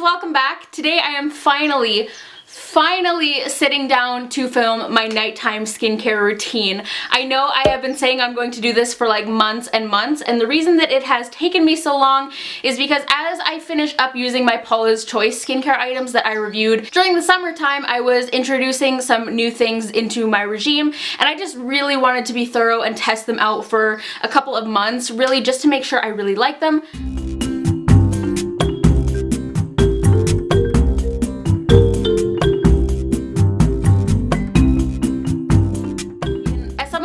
welcome back. Today I am finally sitting down to film my nighttime skincare routine. I know I have been saying I'm going to do this for like months and months, and the reason that it has taken me so long is because as I finish up using my Paula's Choice skincare items that I reviewed during the summertime, I was introducing some new things into my regime, and I just really wanted to be thorough and test them out for a couple of months, really just to make sure I really like them.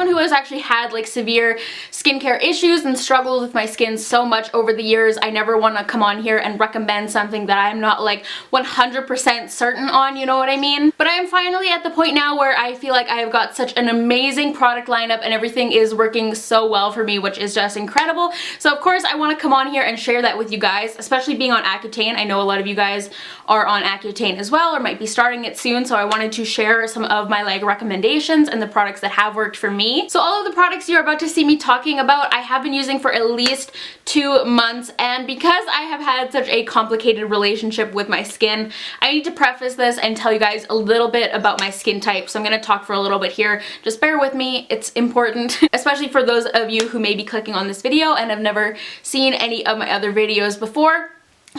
Who has actually had like severe skincare issues and struggled with my skin so much over the years, I never want to come on here and recommend something that I'm not like 100% certain on, you know what I mean? But I am finally at the point now where I feel like I have got such an amazing product lineup and everything is working so well for me, which is just incredible. So of course I want to come on here and share that with you guys, especially being on Accutane. I know a lot of you guys are on Accutane as well or might be starting it soon, so I wanted to share some of my like recommendations and the products that have worked for me. So all of the products you're about to see me talking about I have been using for at least 2 months, and because I have had such a complicated relationship with my skin, I need to preface this and tell you guys a little bit about my skin type. So I'm going to talk for a little bit here. Just bear with me, it's important, especially for those of you who may be clicking on this video and have never seen any of my other videos before.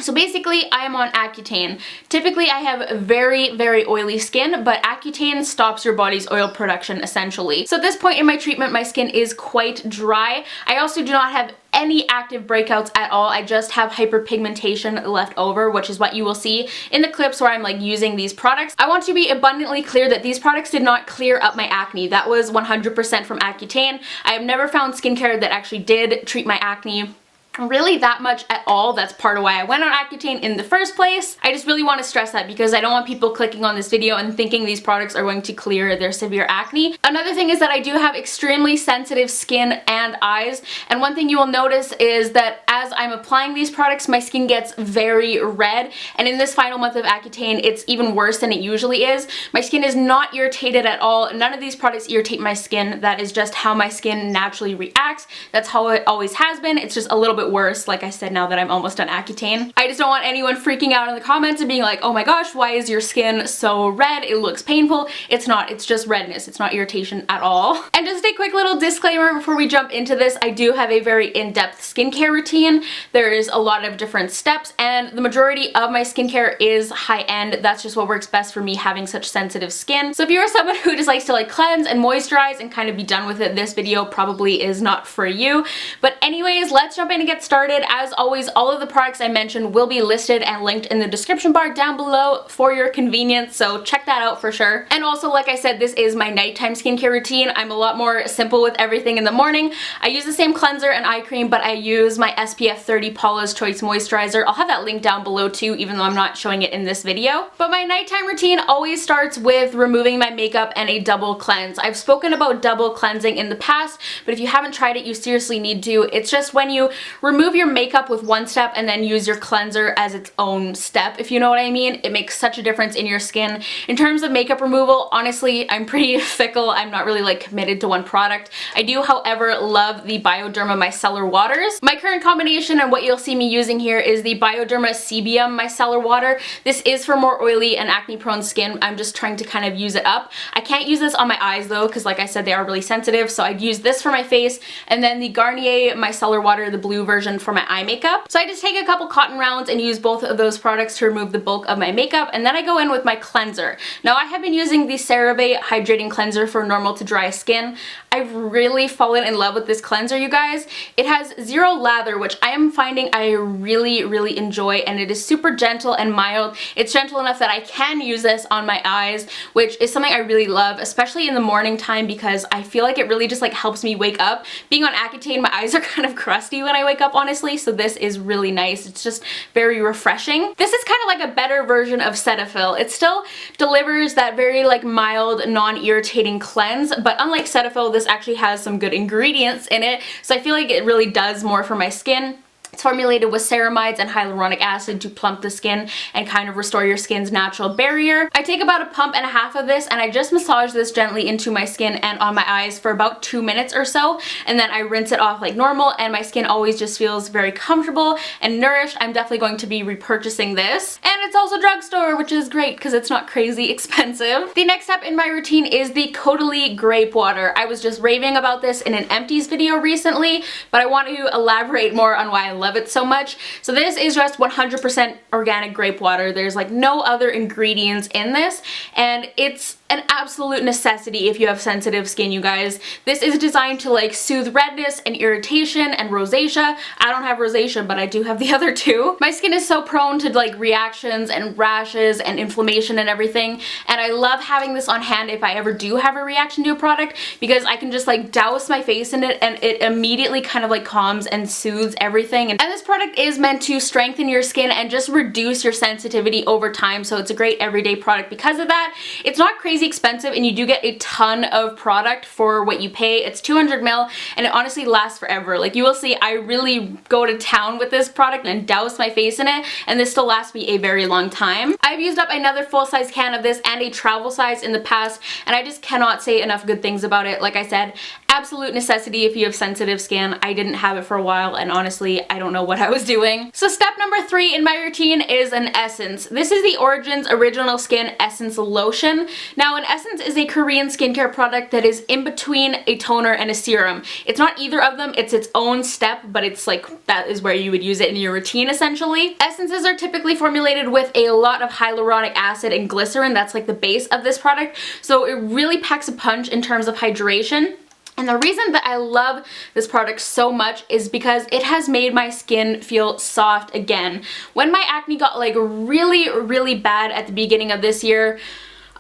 So basically, I am on Accutane. Typically, I have very, very oily skin, but Accutane stops your body's oil production, essentially. So at this point in my treatment, my skin is quite dry. I also do not have any active breakouts at all. I just have hyperpigmentation left over, which is what you will see in the clips where I'm like using these products. I want to be abundantly clear that these products did not clear up my acne. That was 100% from Accutane. I have never found skincare that actually did treat my acne really that much at all. That's part of why I went on Accutane in the first place. I just really want to stress that because I don't want people clicking on this video and thinking these products are going to clear their severe acne. Another thing is that I do have extremely sensitive skin and eyes, and one thing you will notice is that as I'm applying these products, my skin gets very red, and in this final month of Accutane, it's even worse than it usually is. My skin is not irritated at all. None of these products irritate my skin. That is just how my skin naturally reacts. That's how it always has been. It's just a little bit worse, like I said, now that I'm almost done Accutane. I just don't want anyone freaking out in the comments and being like, oh my gosh, why is your skin so red? It looks painful. It's not, it's just redness. It's not irritation at all. And just a quick little disclaimer before we jump into this, I do have a very in-depth skincare routine. There is a lot of different steps, and the majority of my skincare is high-end. That's just what works best for me having such sensitive skin. So if you're someone who just likes to like cleanse and moisturize and kind of be done with it, this video probably is not for you. But anyways, let's jump in and get started. As always, all of the products I mentioned will be listed and linked in the description bar down below for your convenience, so check that out for sure. And also, like I said, this is my nighttime skincare routine. I'm a lot more simple with everything in the morning. I use the same cleanser and eye cream, but I use my SPF 30 Paula's Choice moisturizer. I'll have that link down below too, even though I'm not showing it in this video. But my nighttime routine always starts with removing my makeup and a double cleanse. I've spoken about double cleansing in the past, but if you haven't tried it, you seriously need to. It's just when you remove your makeup with one step and then use your cleanser as its own step, if you know what I mean. It makes such a difference in your skin. In terms of makeup removal, honestly, I'm pretty fickle. I'm not really like committed to one product. I do, however, love the Bioderma Micellar Waters. My current combination and what you'll see me using here is the Bioderma Micellar Water. This is for more oily and acne prone skin. I'm just trying to kind of use it up. I can't use this on my eyes though, because like I said, they are really sensitive, so I'd use this for my face, and then the Garnier Micellar Water, the blue version, for my eye makeup. So I just take a couple cotton rounds and use both of those products to remove the bulk of my makeup, and then I go in with my cleanser. Now I have been using the CeraVe Hydrating Cleanser for normal to dry skin. I've really fallen in love with this cleanser, you guys. It has zero lather, which I am finding I really enjoy, and it is super gentle and mild. It's gentle enough that I can use this on my eyes, which is something I really love, especially in the morning time, because I feel like it really just like helps me wake up. Being on Accutane, my eyes are kind of crusty when I wake up, honestly, so this is really nice. It's just very refreshing. This is kind of like a better version of Cetaphil. It still delivers that very like mild, non-irritating cleanse, but unlike Cetaphil, this actually has some good ingredients in it, so I feel like it really does more for my skin. It's formulated with ceramides and hyaluronic acid to plump the skin and kind of restore your skin's natural barrier. I take about a pump and a half of this and I just massage this gently into my skin and on my eyes for about 2 minutes or so, and then I rinse it off like normal, and my skin always just feels very comfortable and nourished. I'm definitely going to be repurchasing this. And it's also drugstore, which is great because it's not crazy expensive. The next step in my routine is the Caudalie Grape Water. I was just raving about this in an empties video recently, but I want to elaborate more on why I love it so much. So this is just 100% organic grape water. There's like no other ingredients in this, and it's an absolute necessity if you have sensitive skin, you guys. This is designed to like soothe redness and irritation and rosacea. I don't have rosacea, but I do have the other two. My skin is so prone to like reactions and rashes and inflammation and everything, and I love having this on hand if I ever do have a reaction to a product, because I can just like douse my face in it and it immediately kind of like calms and soothes everything. And this product is meant to strengthen your skin and just reduce your sensitivity over time, so it's a great everyday product because of that. It's not crazy expensive and you do get a ton of product for what you pay. It's 200 ml and it honestly lasts forever. Like you will see, I really go to town with this product and douse my face in it, and this still lasts me a very long time. I've used up another full-size can of this and a travel size in the past, and I just cannot say enough good things about it. Like I said, absolute necessity if you have sensitive skin. I didn't have it for a while and honestly I don't know what I was doing. So step number 3 in my routine is an essence. This is the Origins Original Skin Essence Lotion. Now an essence is a Korean skincare product that is in between a toner and a serum. It's not either of them, it's its own step, but it's like that is where you would use it in your routine essentially. Essences are typically formulated with a lot of hyaluronic acid and glycerin. That's like the base of this product, so it really packs a punch in terms of hydration. And the reason that I love this product so much is because it has made my skin feel soft again. When my acne got like really bad at the beginning of this year,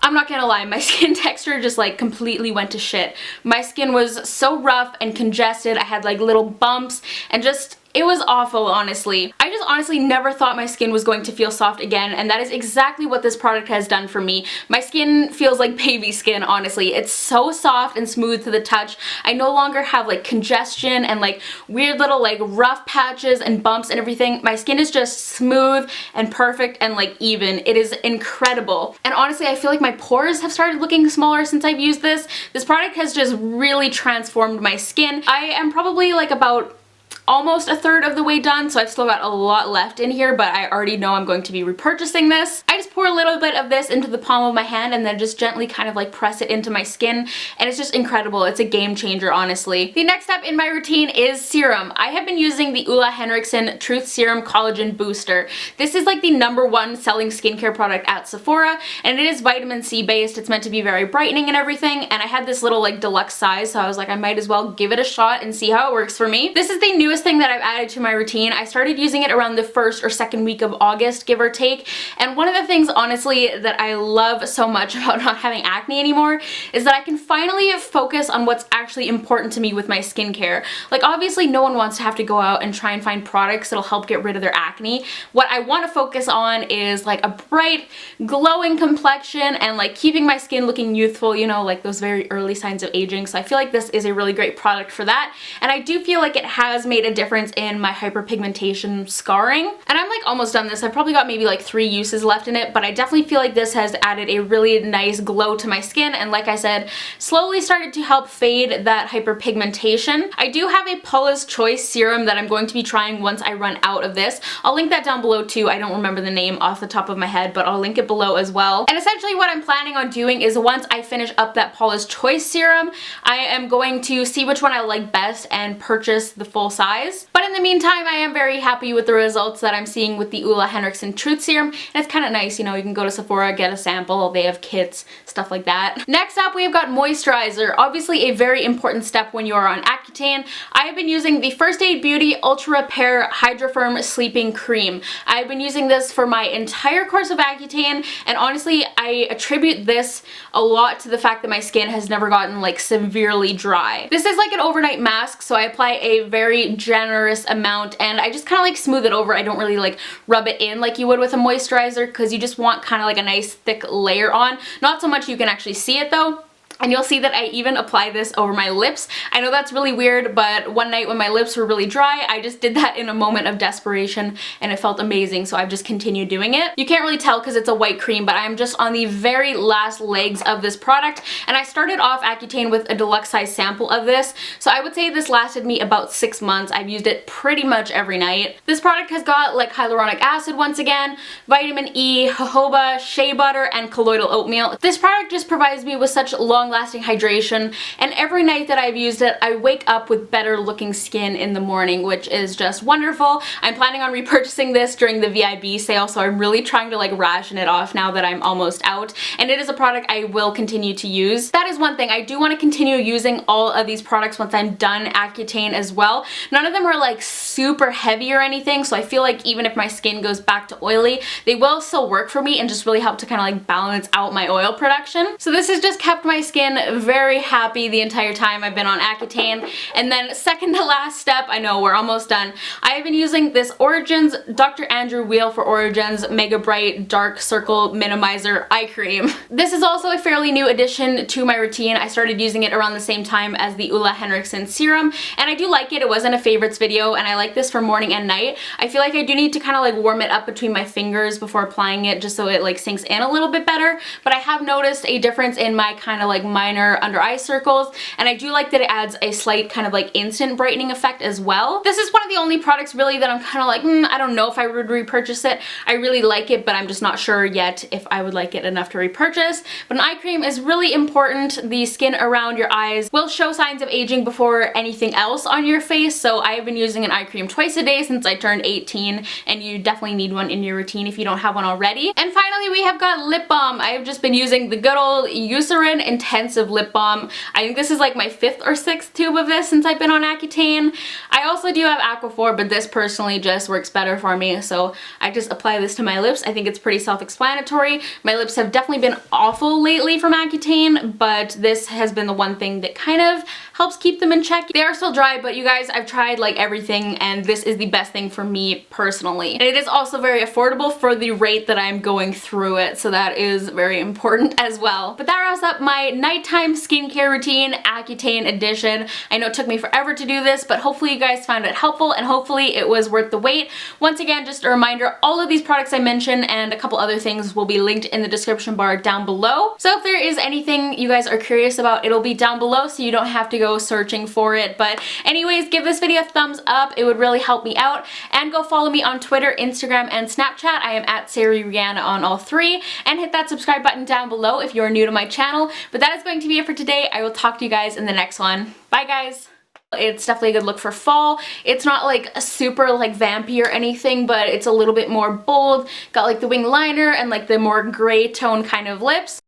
I'm not gonna lie, my skin texture just like completely went to shit. My skin was so rough and congested, I had like little bumps and just it was awful, honestly. I just honestly never thought my skin was going to feel soft again, and that is exactly what this product has done for me. My skin feels like baby skin, honestly. It's so soft and smooth to the touch. I no longer have like congestion and like weird little like rough patches and bumps and everything. My skin is just smooth and perfect and like even. It is incredible. And honestly, I feel like my pores have started looking smaller since I've used this. This product has just really transformed my skin. I am probably like about almost a third of the way done, so I've still got a lot left in here, but I already know I'm going to be repurchasing this. I just pour a little bit of this into the palm of my hand and then just gently kind of like press it into my skin, and it's just incredible. It's a game changer, honestly. The next step in my routine is serum. I have been using the Ole Henriksen Truth Serum Collagen Booster. This is like the #1 selling skincare product at Sephora, and it is vitamin C based. It's meant to be very brightening and everything, and I had this little like deluxe size, so I was like, I might as well give it a shot and see how it works for me. This is the newest thing that I've added to my routine. I started using it around the 1st or 2nd week of August, give or take, and one of the things honestly that I love so much about not having acne anymore is that I can finally focus on what's actually important to me with my skincare. Like obviously no one wants to have to go out and try and find products that'll help get rid of their acne. What I want to focus on is like a bright, glowing complexion and like keeping my skin looking youthful, you know, like those very early signs of aging. So I feel like this is a really great product for that, and I do feel like it has made a difference in my hyperpigmentation scarring. And I'm like almost done this. I've probably got maybe like 3 uses left in it, but I definitely feel like this has added a really nice glow to my skin, and like I said, slowly started to help fade that hyperpigmentation. I do have a Paula's Choice serum that I'm going to be trying once I run out of this. I'll link that down below too. I don't remember the name off the top of my head, but I'll link it below as well. And essentially what I'm planning on doing is once I finish up that Paula's Choice serum, I am going to see which one I like best and purchase the full size. But in the meantime, I am very happy with the results that I'm seeing with the Ole Henriksen Truth Serum, and it's kind of nice, you know, you can go to Sephora, get a sample, they have kits, stuff like that. Next up, we've got moisturizer. Obviously a very important step when you are on Accutane. I have been using the First Aid Beauty Ultra Repair Hydra Firm Sleeping Cream. I've been using this for my entire course of Accutane, and honestly, I attribute this a lot to the fact that my skin has never gotten like severely dry. This is like an overnight mask, so I apply a very generous amount and I just kind of like smooth it over. I don't really like rub it in like you would with a moisturizer because you just want kind of like a nice thick layer on. Not so much you can actually see it though. And you'll see that I even apply this over my lips. I know that's really weird, but one night when my lips were really dry, I just did that in a moment of desperation and it felt amazing, so I've just continued doing it. You can't really tell because it's a white cream, but I'm just on the very last legs of this product, and I started off Accutane with a deluxe size sample of this, so I would say this lasted me about 6 months. I've used it pretty much every night. This product has got like hyaluronic acid once again, vitamin E, jojoba, shea butter, and colloidal oatmeal. This product just provides me with such long-lasting hydration, and every night that I've used it, I wake up with better looking skin in the morning, which is just wonderful. I'm planning on repurchasing this during the VIB sale, so I'm really trying to like ration it off now that I'm almost out, and it is a product I will continue to use. That is one thing. I do want to continue using all of these products once I'm done Accutane as well. None of them are like super heavy or anything, so I feel like even if my skin goes back to oily, they will still work for me and just really help to kind of like balance out my oil production. So this has just kept my skin very happy the entire time I've been on Accutane. And then second to last step, I know we're almost done, I have been using this Origins Dr. Andrew Weil for Origins Mega Bright Dark Circle Minimizer Eye Cream. This is also a fairly new addition to my routine. I started using it around the same time as the Ulla Henriksen serum, and I do like it. It wasn't a favorites video, and I like this for morning and night. I feel like I do need to kind of like warm it up between my fingers before applying it just so it like sinks in a little bit better, but I have noticed a difference in my kind of like minor under eye circles, and I do like that it adds a slight kind of like instant brightening effect as well. This is one of the only products really that I'm kind of like, I don't know if I would repurchase it. I really like it, but I'm just not sure yet if I would like it enough to repurchase. But an eye cream is really important. The skin around your eyes will show signs of aging before anything else on your face, so I have been using an eye cream twice a day since I turned 18, and you definitely need one in your routine if you don't have one already. And finally, we have got lip balm. I have just been using the good old Eucerin Intensive Lip Balm. I think this is like my 5th or 6th tube of this since I've been on Accutane. I also do have Aquaphor, but this personally just works better for me, so I just apply this to my lips. I think it's pretty self-explanatory. My lips have definitely been awful lately from Accutane, but this has been the one thing that kind of helps keep them in check. They are still dry, but you guys, I've tried like everything, and this is the best thing for me personally. And it is also very affordable for the rate that I'm going through it, so that is very important as well. But that wraps up my nighttime skincare routine, Accutane edition. I know it took me forever to do this, but hopefully you guys found it helpful, and hopefully it was worth the wait. Once again, just a reminder, all of these products I mentioned and a couple other things will be linked in the description bar down below. So if there is anything you guys are curious about, it'll be down below so you don't have to go searching for it. But anyways, give this video a thumbs up. It would really help me out. And go follow me on Twitter, Instagram, and Snapchat. I am at SariReanna on all 3. And hit that subscribe button down below if you're new to my channel. But that is going to be it for today. I will talk to you guys in the next one. Bye guys! It's definitely a good look for fall. It's not like super like vampy or anything, but it's a little bit more bold. Got like the wing liner and like the more gray tone kind of lips.